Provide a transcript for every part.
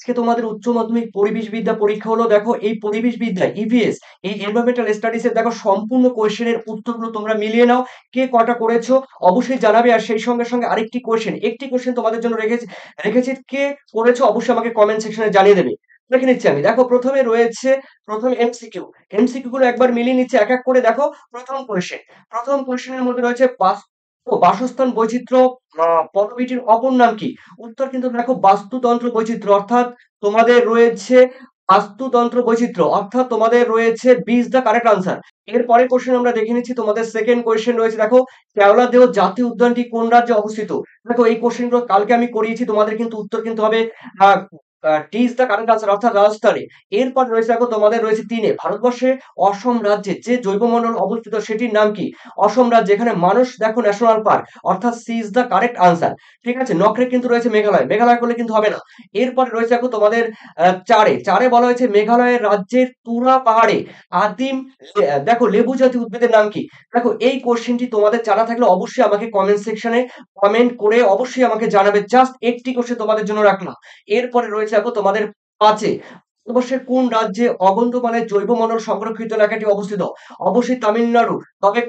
আজকে তোমাদের উচ্চ মাধ্যমিক পরিবেশবিদ্যা পরীক্ষা হলো। দেখো এই পরিবেশবিদ্যা ইভিএস, এই এনভায়রনমেন্টাল স্টাডিজ এর দেখো সম্পূর্ণ কোয়েশ্চেনের উত্তরগুলো তোমরা মিলিয়ে নাও। কে কটা করেছো অবশ্যই জানাবে। আর সেই সঙ্গে সঙ্গে আরেকটি কোয়েশ্চেন, একটি কোয়েশ্চেন তোমাদের জন্য রেখেছি, কে করেছো অবশ্যই আমাকে কমেন্ট সেকশনে জানিয়ে দেবে। দেখে নিচ্ছি আমি। দেখো প্রথমে রয়েছে প্রথম এমসিকিউ। এমসিকিউ গুলো একবার মিলিয়ে নিচ্ছে এক এক করে। দেখো প্রথম কোয়েশ্চেনের মধ্যে রয়েছে বাসস্থান বৈচিত্র্য পদবীটির অপর নাম কি? উত্তর কিন্তু দেখো বাস্তুতন্ত্র বৈচিত্র্য, অর্থাৎ তোমাদের রয়েছে বাস্তুতন্ত্র বৈচিত্র্য, অর্থাৎ তোমাদের রয়েছে B is the correct answer. এরপরে কোশ্চেন আমরা দেখে নিচ্ছি। তোমাদের সেকেন্ড কোশ্চেন রয়েছে, দেখো কেওলাদেও জাতীয় উদ্যানটি কোন রাজ্যে অবস্থিত? দেখো এই কোশ্চেনগুলো কালকে আমি করিয়েছি, তোমাদের কিন্তু উত্তর কিন্তু হবে ah D is the correct answer, অর্থাৎ রাজস্থানে। এরপর রয়েছে দেখো তোমাদের রয়েছে তিনে, ভারতবর্ষে অসম রাজ্যে যে জৈবমণ্ডল অবস্থিত সেটির নাম কি? অসম রাজ্যে, এখানে মানস দেখো ন্যাশনাল পার্ক, অর্থাৎ C is the correct answer. ঠিক আছে, নকরে কিন্তু রয়েছে মেঘালয়, মেঘালয় করলে কিন্তু হবে না। এরপরে রয়েছে দেখো তোমাদের চারে বলা হয়েছে মেঘালয়ের রাজ্যের তুরা পাহাড়ে আদিম দেখো লেবু জাতীয় উদ্ভিদের নাম কি? দেখো এই কোশ্চেনটি তোমাদের জানা থাকলে অবশ্যই আমাকে কমেন্ট সেকশনে কমেন্ট করে অবশ্যই আমাকে জানাবে। জাস্ট একটি কোশ্চেন তোমাদের জন্য রাখলাম। এরপরে রয়েছে দেখো তোমাদের পাঁচে, ভারতবর্ষের কোন রাজ্যে অগন্ত্যমানের জৈবমণ্ডল সংরক্ষিত এলাকাটি অবস্থিত? অবশ্যই তামিলনাড়ু। তবে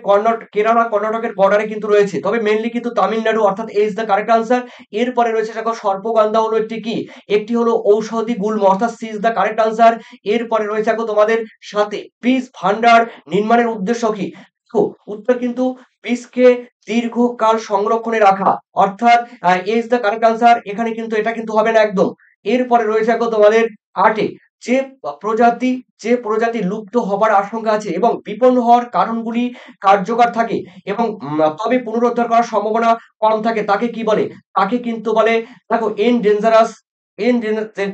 কেরালা কর্ণাটকের বর্ডারে কিন্তু রয়েছে, তবে মেনলি কিন্তু তামিলনাড়ু, অর্থাৎ এ ইজ দ্য কারেক্ট আনসার। এরপরে রয়েছে দেখো সর্পগন্ধা হলো একটি কি? একটি হলো ঔষধি গুল্ম, অর্থাৎ C is the correct answer. এরপরে রয়েছে দেখো তোমাদের সাথে বীজ ভান্ডার নির্মাণের উদ্দেশ্য কি? দেখো উত্তর কিন্তু বীজকে দীর্ঘকাল সংরক্ষণে রাখা, অর্থাৎ এ ইজ দ্য কারেক্ট আনসার। এখানে কিন্তু এটা কিন্তু হবে না একদম। এরপরে রয়েছে দেখো তোমাদের আটে, যে প্রজাতি লুপ্ত হবার আশঙ্কা আছে এবং বিপন্ন হওয়ার কারণগুলি কার্যকর থাকে এবং তবে পুনরুদ্ধার করার সম্ভাবনা কম থাকে, তাকে কি বলে? তাকে কিন্তু বলে দেখো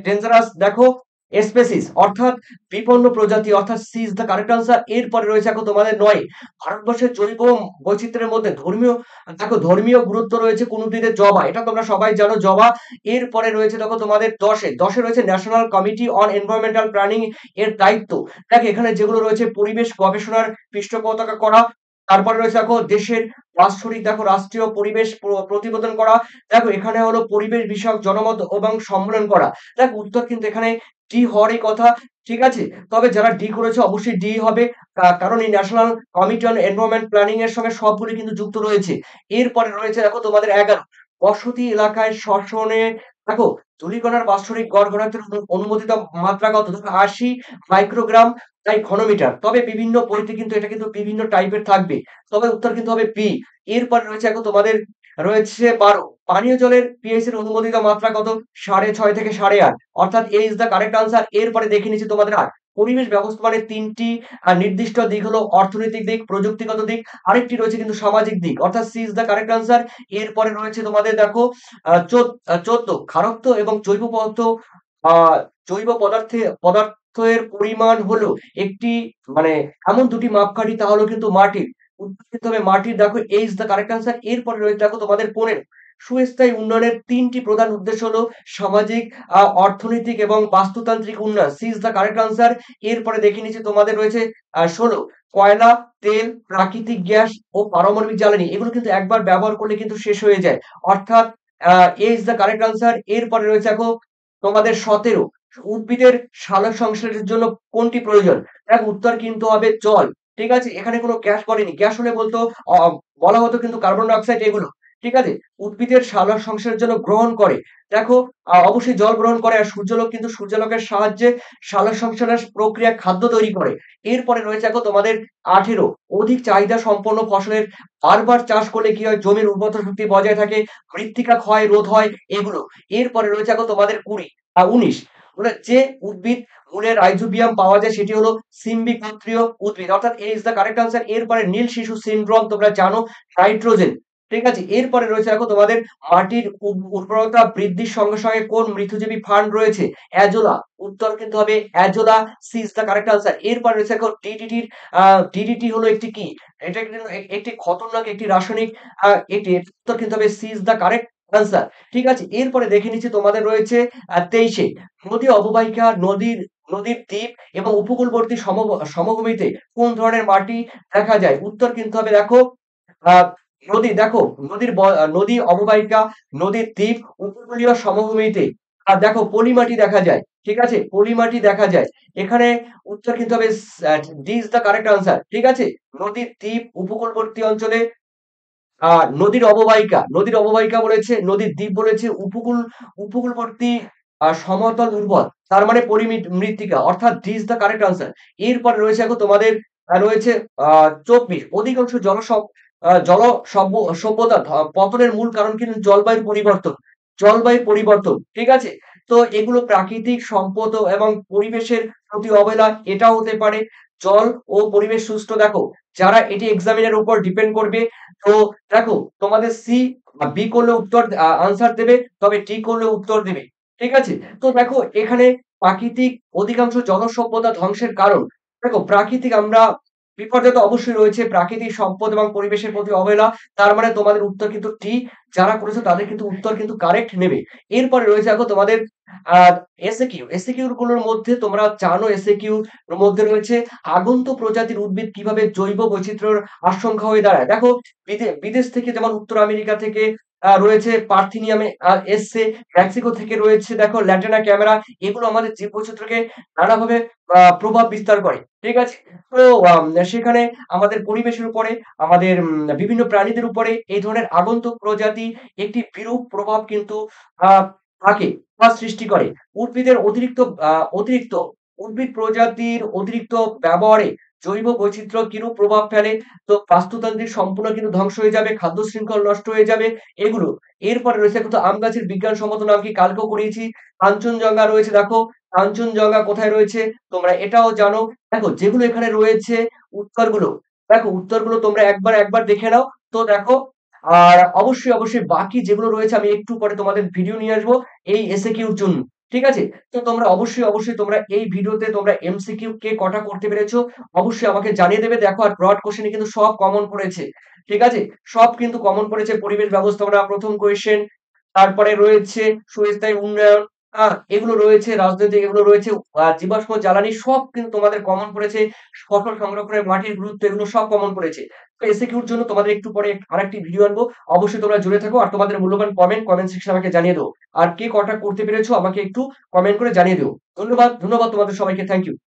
ডেঞ্জারাস দেখো স্পেসিস, অর্থাৎ বিপন্ন প্রজাতি, অর্থাৎ C is the correct answer. এরপরে রয়েছে দেখো তোমাদের নয়, ভারতবর্ষের জৈব বৈচিত্র্যের মধ্যে ধর্মীয় গুরুত্ব রয়েছে কোন উদ্ভিদের? জবা, এটা তোমরা সবাই জানো, জবা। এরপরে রয়েছে দেখো তোমাদের দশে রয়েছে national committee on environmental planning এর দায়িত্ব। দেখো এখানে যেগুলো রয়েছে পরিবেশ গবেষণার পৃষ্ঠপোষকতা করা। তারপরে রয়েছে দেখো দেশের বাৎসরিক দেখো রাষ্ট্রীয় পরিবেশ প্রতিবেদন করা। দেখো এখানে হলো পরিবেশ বিষয়ক জনমত এবং সম্মেলন করা। দেখো উত্তর কিন্তু এখানে ডি হওয়ারই কথা। ঠিক আছে, তবে যারা ডি করেছে অবশ্যই ডি হবে, কারণ এই national committee on environment planning এর সঙ্গে সবগুলি কিন্তু যুক্ত রয়েছে। এরপরে রয়েছে দেখো তোমাদের 11, বসতি এলাকায় শ্বসনে দেখো ধূলিকণার বাৎসরিক গড় ঘনত্বের অনুমোদিত মাত্রা কত? দেখো 80 মাইক্রোগ্রাম তাই ঘনমিটার। তবে বিভিন্ন বইতে কিন্তু এটা কিন্তু বিভিন্ন টাইপের থাকবে, তবে উত্তর কিন্তু হবে বি। এরপরে রয়েছে দেখো তোমাদের রয়েছে 12, পানীয় জলের পিএইচ এর অনুমোদিত মাত্রা কত? 6.5 থেকে 8.5, অর্থাৎ এ ইজ দ্য কারেক্ট আনসার। এরপরে দেখে নিচ্ছি তোমাদের পরিবেশ ব্যবস্থাপনার তিনটি নির্দিষ্ট দিক হলো অর্থনৈতিক দিক, প্রযুক্তিগত দিক, আরেকটি রয়েছে কিন্তু সামাজিক দিক, অর্থাৎ C is the correct answer. এরপরে রয়েছে তোমাদের দেখো 14, ক্ষারত্ব এবং আহ জৈব পদার্থের পরিমাণ হলো একটি মানে এমন দুটি মাপকাঠি, তা হলো কিন্তু মাটির। উত্তর কিন্তু হবে মাটির। দেখো এ ইজ দ্য কারেক্ট আনসার। এরপরে রয়েছে দেখো তোমাদের 15, সুস্থায়ী উন্নয়নের তিনটি প্রধান উদ্দেশ্য হলো সামাজিক, অর্থনৈতিক এবং বাস্তুতান্ত্রিক উন্নয়ন। C is the correct answer. এরপরে দেখে নিচ্ছি তোমাদের রয়েছে 16, কয়লা, তেল, প্রাকৃতিক গ্যাস ও পারমাণবিক জ্বালানি, এগুলো কিন্তু একবার ব্যবহার করলে কিন্তু শেষ হয়ে যায়, অর্থাৎ এ ইজ দ্য কারেক্ট আনসার। এরপরে রয়েছে দেখো তোমাদের 17, উদ্ভিদের সালোক সংশ্লেষের জন্য কোনটি প্রয়োজন? দেখো উত্তর কিন্তু হবে জল। ঠিক আছে, এখানে কোনো গ্যাস বলেনি, গ্যাস হলে বলতো বলা হতো কিন্তু কার্বন ডাইঅক্সাইড এগুলো। ঠিক আছে, উদ্ভিদের সালোক সংশ্লেষের জন্য গ্রহণ করে দেখো অবশ্যই জল গ্রহণ করে। আর সূর্যালোক কিন্তু সূর্যালোকের সাহায্যে সালোক সংশ্লেষ প্রক্রিয়া খাদ্য তৈরি করে। এরপরে রয়েছে দেখো তোমাদের 18, অধিক চাহিদা সম্পন্ন ফসলের বারবার চাষ করলে কি হয়? জমির উর্বরতা শক্তি বজায় থাকে, মৃত্তিকা ক্ষয় রোধ হয়, এগুলো। এরপরে রয়েছে দেখো তোমাদের 19, যে উদ্ভিদ মূলে রাইজোবিয়াম পাওয়া যায় সেটি হলো সিম্বিক গোত্রীয় উদ্ভিদ, অর্থাৎ এ ইজ দ্য কারেক্ট আনসার। এরপরে নীল শিশু সিনড্রোম তোমরা জানো, নাইট্রোজেন। ঠিক আছে, এরপরে রয়েছে দেখো তোমাদের মাটির উর্বরতা বৃদ্ধির সঙ্গে সঙ্গে কোন মৃতজীবী ফান্ড রয়েছে? অ্যাজোলা। উত্তর কিন্তু হবে azolla, C is the correct answer. এরপরে রয়েছে দেখো ডিডিটি হলো একটি কি? এটা কিন্তু একটি খতরনাক একটি রাসায়নিক, এটি উত্তর কিন্তু হবে C is the correct answer. ঠিক আছে, এরপরে দেখে নিচ্ছি তোমাদের রয়েছে 23, নদী অববাহিকা, নদীর দ্বীপ এবং উপকূলবর্তী সমভূমিতে কোন ধরনের মাটি দেখা যায়? উত্তর কিন্তু হবে দেখো আহ নদী, দেখো নদী অববাহিকা, নদীর দ্বীপ, উপকূলীয় সমভূমিতে দেখো পলিমাটি দেখা যায়। ঠিক আছে? পলিমাটি দেখা যায়। এখানে উত্তর কিন্তু হবে D is the correct answer. ঠিক আছে? নদীর দ্বীপ, উপকূলবর্তী অঞ্চলে আ নদীর অববাহিকা বলেছে, নদীর দ্বীপ বলেছে, উপকূলবর্তী সমতল উর্বর। তার মানে মৃত্তিকা অর্থাৎ D is the correct answer. এরপরে রয়েছে দেখো তোমাদের রয়েছে আ ২৪ অধিকাংশ জল সভ্যতা পতনের মূল কারণ কিন্তু জলবায়ুর পরিবর্তন। জলবায়ুর পরিবর্তন। ঠিক আছে? তো এগুলো প্রাকৃতিক সম্পদ এবং পরিবেশের প্রতি অবহেলা এটাও হতে পারে। জল ও পরিবেশ সুষ্ঠু দেখো, যারা এটি এক্সামিনের উপর ডিপেন্ড করবে। তো দেখো তোমাদের সি বি করলে উত্তর আনসার দেবে, তবে ডি করলে উত্তর দেবে। ঠিক আছে? তো দেখো এখানে প্রাকৃতিক অধিকাংশ জনসভ্যতা ধ্বংসের কারণ। দেখো প্রাকৃতিক আমরা বিপর্যয় তো অবশ্যই রয়েছে, প্রাকৃতিক সম্পদ এবং পরিবেশের প্রতি অবহেলা। তার মানে তোমাদের উত্তর কিন্তু ডি। যারা করেছো তাদের কিন্তু উত্তর কিন্তু কারেক্ট নেবে। এরপরে রয়েছে দেখো তোমাদের আ এসএকিউ। এসএকিউ গুলোর মধ্যে তোমরা জানো এসএকিউ এর মধ্যে রয়েছে আগন্তুক প্রজাতির উদ্ভিদ কিভাবে জৈব বৈচিত্র্যের আশঙ্কা হয়ে দাঁড়ায়। দেখো বিদেশ থেকে যেমন উত্তর আমেরিকা থেকে রয়েছে পার্থেনিয়ামে এসছে, মেক্সিকো থেকে রয়েছে দেখো ল্যান্টেনা ক্যামেরা। এগুলো আমাদের জীববৈচিত্র্যকে নানাভাবে প্রভাব বিস্তার করে। ঠিক আছে? তো সেখানে আমাদের পরিবেশের উপরে, আমাদের বিভিন্ন প্রাণীদের উপরে এই ধরনের আগন্তুক প্রজাতি একটি বিরূপ প্রভাব কিন্তু আ থাকে বা সৃষ্টি করে। উদ্ভিদের অতিরিক্ত উদ্ভিদ প্রজাতির অতিরিক্ত ব্যবহারে জৈব বৈচিত্র্য কিরূপ প্রভাব ফেলে? তো বাস্তুতান্ত্রিক সম্পূর্ণ কিন্তু ধ্বংস হয়ে যাবে, খাদ্য শৃঙ্খল নষ্ট হয়ে যাবে, এগুলো। এরপরে রয়েছে কিন্তু আম গাছের বিজ্ঞানসম্মত নাম কি? কালকেও করিয়েছি। কাঞ্চনজঙ্ঘা রয়েছে দেখো, কাঞ্চনজঙ্ঘা কোথায় রয়েছে? তোমরা এটাও জানো। দেখো যেগুলো এখানে রয়েছে উত্তরগুলো, দেখো উত্তরগুলো তোমরা একবার দেখে নাও। তো দেখো আর অবশ্যই বাকি যেগুলো রয়েছে আমি একটু পরে তোমাদের ভিডিও নিয়ে আসবো এই এসএকিউর জন্য। ঠিক আছে? তো তোমরা অবশ্যই তোমরা এই ভিডিওতে তোমরা এমসিকিউ কে কটা করতে পেরেছো অবশ্যই আমাকে জানিয়ে দেবে। দেখো আর ব্রড কোয়েশ্চেন এ কিন্তু সব কমন পড়েছে। ঠিক আছে? সব কিন্তু কমন পড়েছে। পরিবেশ ব্যবস্থাপনা ১ম কোয়েশ্চেন, তারপরে রয়েছে সুস্থায়ী উন্নয়ন, আ এগুলো রয়েছে, রাজনৈতিক এগুলো রয়েছে, জীবাশ্ম জ্বালানি সব কিন্তু তোমাদের কমন পড়েছে। ফসল সংরক্ষণের মাটির গুরুত্ব এগুলো সব কমন পড়েছে। তো এসিকিউর জন্য তোমাদের একটু পরে আরেকটি ভিডিও আনবো। অবশ্যই তোমরা জুড়ে থাকো আর তোমাদের মূল্যবান কমেন্ট সেকশনে আমাকে জানিয়ে দাও। আর কে কটা করতে পেরেছো আমাকে একটু কমেন্ট করে জানিয়ে দিও। ধন্যবাদ তোমাদের সবাইকে। Thank you.